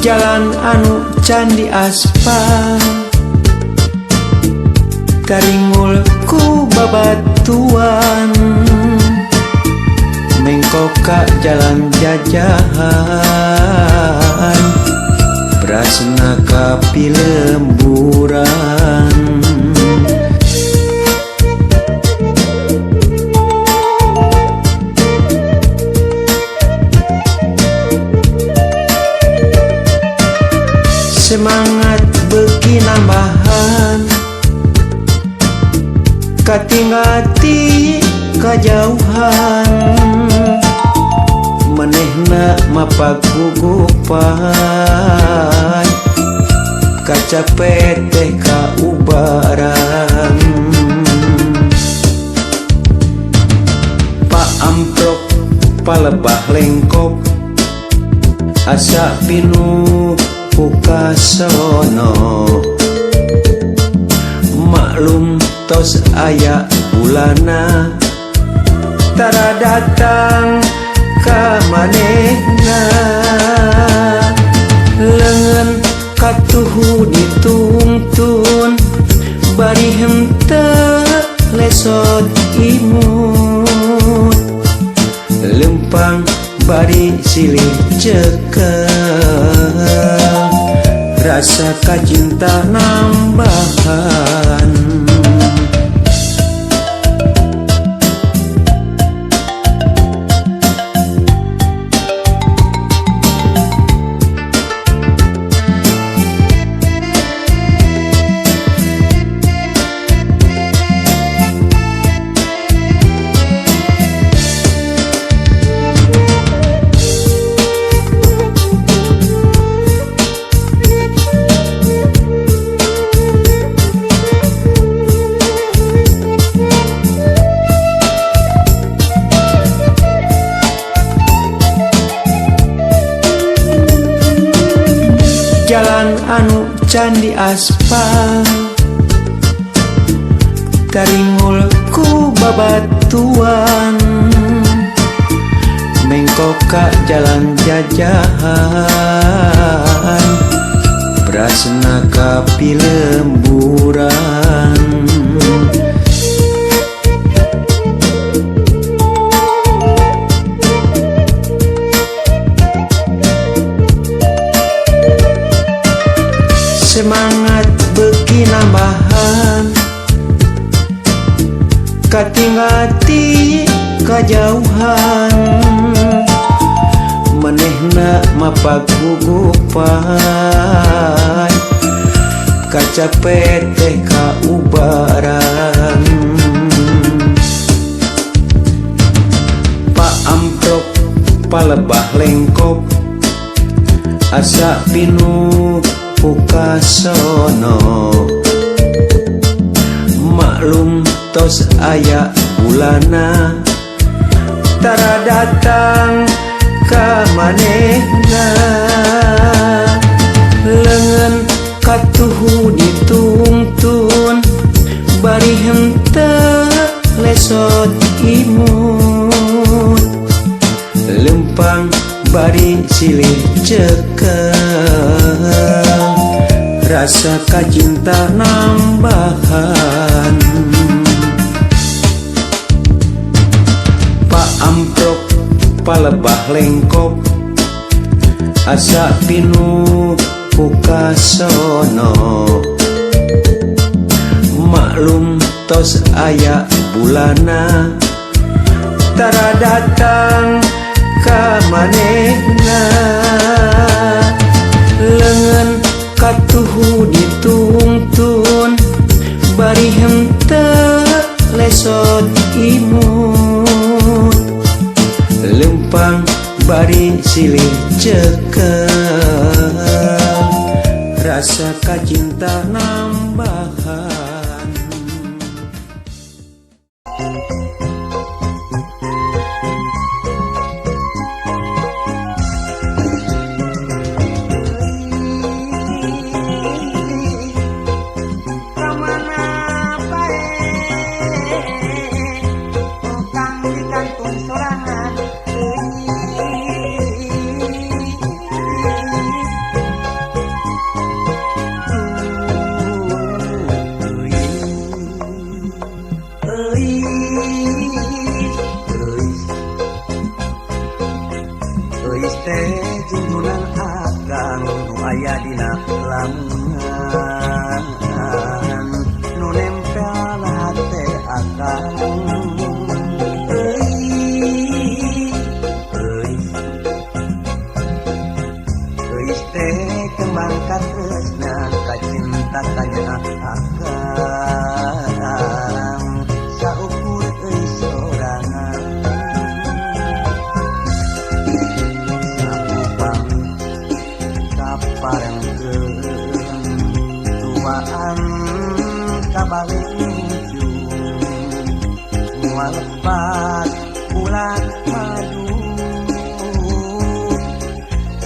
Jalan anu candi aspal taringul ku babatuan mengkoka jalan jajahan prasna kapi lemburan semangat beki nambahan katingati kajauhan manehna mapagugupan kacapet teh kaubaran Pak Amprok palebah lengkop asa pinu pukasono maklum tos aya bulana tara datang ka manehna leungeun katuhu ditungtun bari henteu lesot imut lempang bari silih cekel rasa kacinta nambahan jalan anu candi aspal taringul ku babatuan mengkoka jalan jajahan prasna kapi lemburan semangat beki nambahan katingati kajauhan manehna mapagugupan kacapet teh kaubaran Pak Amprok palebah lengkop asa pinu pukasono maklum tos aya bulana tara datang ka manehna leungeun katuhu ditungtun bari henteu lesot imut lempang bari silih cekel rasa kacinta nambahan Pak Amprok palebah lengkop asa pinu pukasono maklum tos aya bulana tara datang ka manehna leungeun katuhu ditungtun bari henteu lesot imut lempang bari silih cekel rasa kacinta nambahan Euis teh junjunan akang nu aya dina lamunan nu nempel na hate akang. Euis teh kembang katresna ka cinta kanya akang saukur euis sorangan. Parengkeun tuaan kabalik ujung moal lepas bulan madu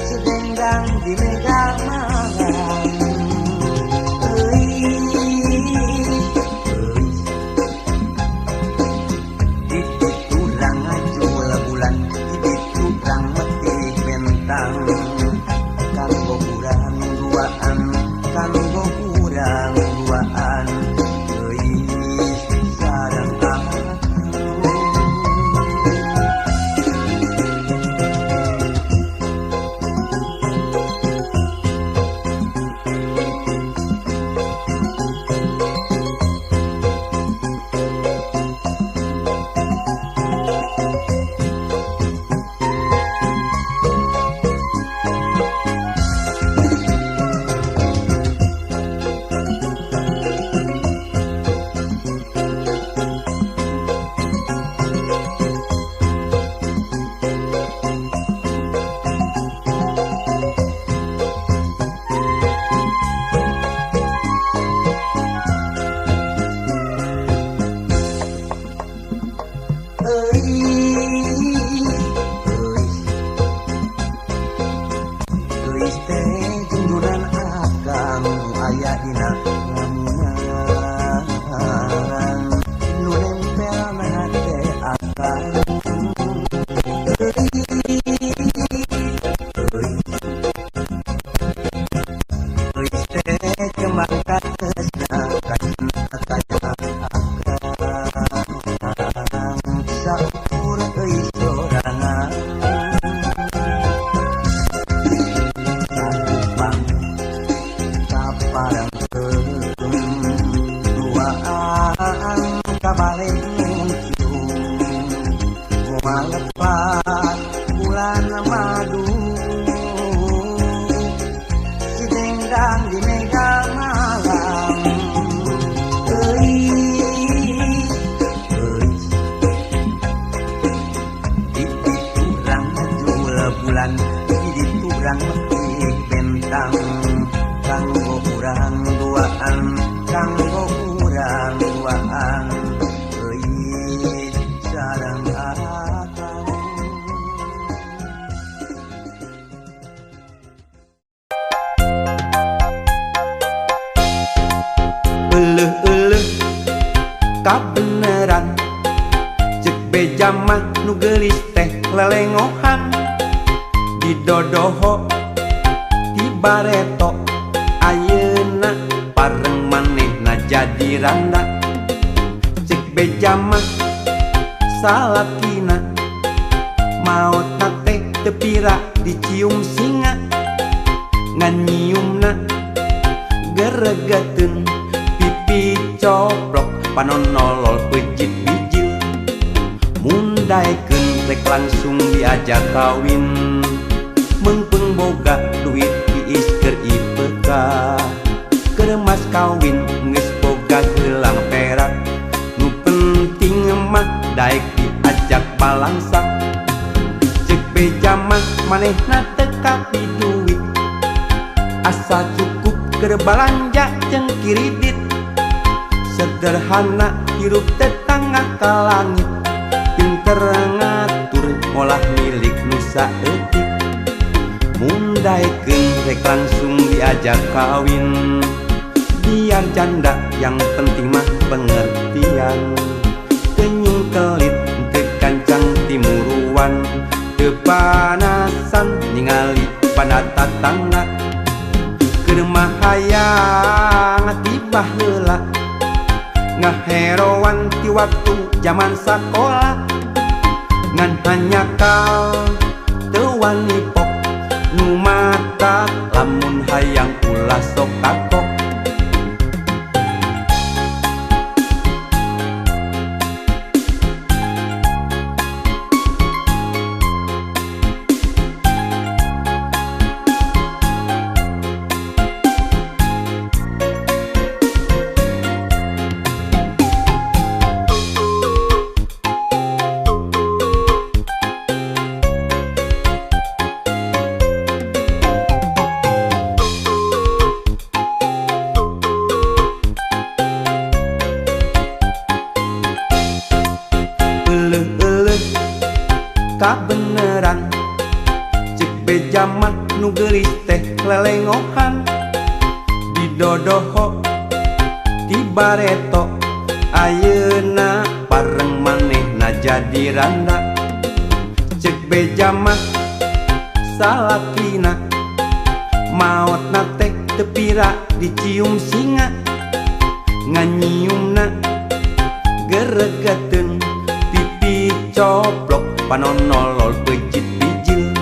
sedendang di meja malam. Di turang ngajul bulan di turang mati bentang kanggo urang duaan euis sareng aku. Euis teh junjunan akang nu aya dina lamunan nu nempel na hate akang. Euis teh kembang katresna ka cinta kanya akang saukur euis sorangan. Duaan kabalik ujung moal lepas bulan madu sedendang di meja malam. Di turang ngajul bulan di turang mati bentang kanggo urang duaan euis sareng akang. Euleuh kabeneran ceuk beja mah nu geulis teh lelengohan didodoho di bareto ayeuna pareng manehna jadi randa. Ceuk beja mah salakina maotna teh teu pira dicium singa ngan nyiumna geregeteun pipi coplok panonolol pejit bijil mundaekeun rek langsung diajak kawin meungpeung boga duit tiis keur IPK keur mas kawin geus boga gelang perak nu penting mah daek diajak balangsa. Ceuk beja mah manehna teu kapi duit asa cukup keur balanja jeung kiridit sederhana hirup tetangga ka langit pinter ngatur ngolah milik nu saeutik mundaekeun rek langsung diajak kawin biar janda yang penting mah pengertian tenyung kelit teu kancang timuruan teu panasan ningali pada tatangga keur mah hayang tibah heula ngaherowan ti waktu zaman sekolah ngan hanya kau teu wani pok nu mata lamun hayang ulah sok kapok. Kabeneran cek bejaman nu geulis teh lelengohan didodoho di bareto ayeuna pareng manehna jadi randa. Cek bejaman salakina maotna teh teu pira dicium singa nganyiumna geregeteun pipi coplok panonolol pejit bijil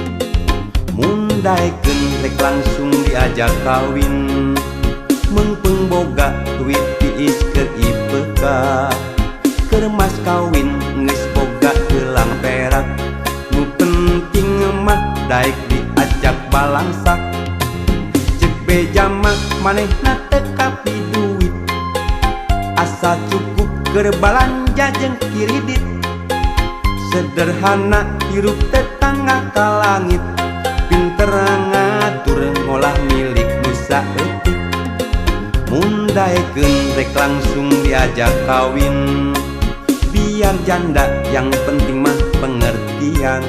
mundaikeun rek langsung diajak kawin mengpeng boga duit tiis keur IPK keur mas kawin geus boga gelang perak nu penting mah daek diajak balangsak. Cek beja mah manehna teu kapi duit asa cukup keur balanja jeung kiridit sederhana hirup tetangga ka langit pinter ngatur ngolah milik nusa eutik mundaikeun rek langsung diajak kawin biar janda yang penting mah pengertian.